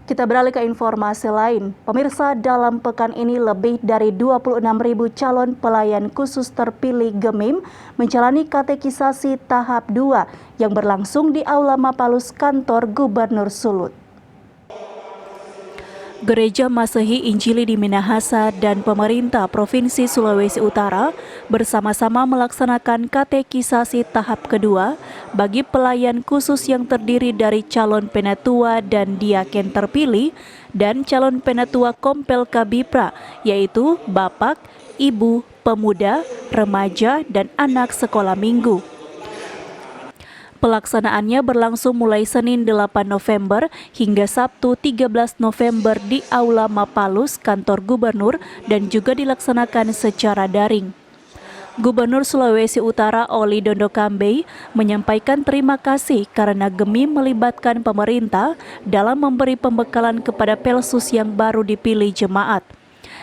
Kita beralih ke informasi lain. Pemirsa, dalam pekan ini lebih dari 26.000 calon pelayan khusus terpilih Gemim menjalani katekisasi tahap 2 yang berlangsung di Aula Mapalus kantor Gubernur Sulut. Gereja Masehi Injili di Minahasa dan pemerintah Provinsi Sulawesi Utara bersama-sama melaksanakan katekisasi tahap kedua bagi pelayan khusus yang terdiri dari calon penatua dan diaken terpilih dan calon penatua Kompel Kabipra, yaitu bapak, ibu, pemuda, remaja, dan anak sekolah minggu. Pelaksanaannya berlangsung mulai Senin 8 November hingga Sabtu 13 November di Aula Mapalus kantor Gubernur dan juga dilaksanakan secara daring. Gubernur Sulawesi Utara Oli Dondo Kambe menyampaikan terima kasih karena Gemim melibatkan pemerintah dalam memberi pembekalan kepada Pelsus yang baru dipilih jemaat.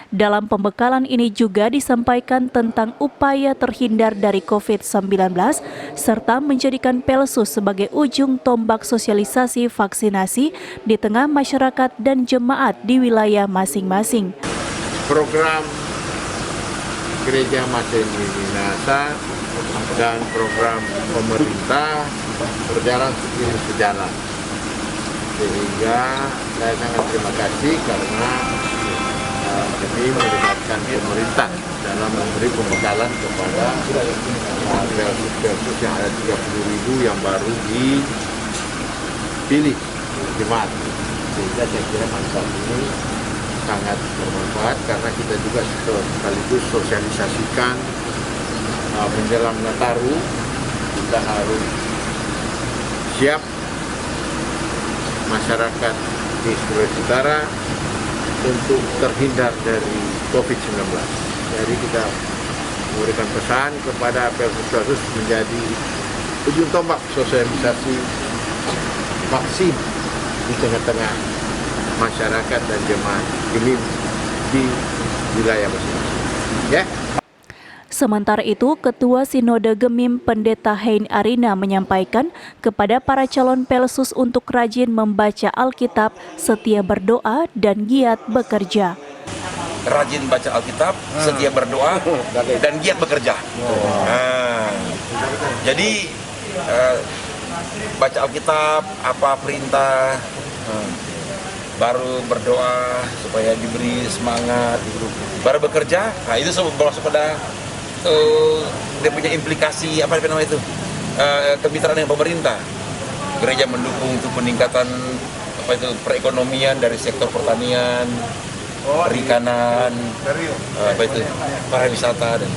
Dalam pembekalan ini juga disampaikan tentang upaya terhindar dari COVID-19 serta menjadikan Pelsus sebagai ujung tombak sosialisasi vaksinasi di tengah masyarakat dan jemaat di wilayah masing-masing. Program Gereja Masehi Minahasa dan program pemerintah berjalan sejalan. Sehingga saya sangat terima kasih karena ini melibatkan pemerintah dalam memberi pembekalan kepada Pelsus yang ada 30.000 yang baru dipilih jemaat. Sehingga saya kira manfaat ini sangat bermanfaat karena kita juga sekaligus sosialisasikan menjelang Nataru kita harus siap masyarakat di Sulawesi Utara untuk terhindar dari COVID-19. Jadi kita memberikan pesan kepada Pelsus menjadi ujung tombak sosialisasi vaksin di tengah-tengah masyarakat dan jemaat Gemim di wilayah masing-masing. Ya. Sementara itu, Ketua Sinode Gemim Pendeta Hein Arina menyampaikan kepada para calon Pelsus untuk rajin membaca Alkitab, setia berdoa, dan giat bekerja. Rajin baca Alkitab, setia berdoa, dan giat bekerja. Jadi baca Alkitab, apa perintah, baru berdoa supaya diberi semangat, baru bekerja. Nah itu berlangsung pada dia punya implikasi kemitraan dengan pemerintah. Gereja mendukung untuk peningkatan perekonomian dari sektor pertanian, perikanan, pariwisata, dan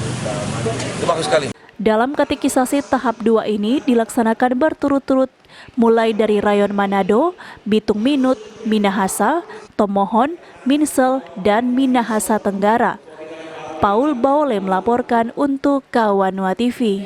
itu bagus sekali. Dalam katekisasi tahap 2 ini dilaksanakan berturut-turut mulai dari Rayon Manado, Bitung Minut, Minahasa, Tomohon, Minsel, dan Minahasa Tenggara. Paul Baole melaporkan untuk Kawanua TV.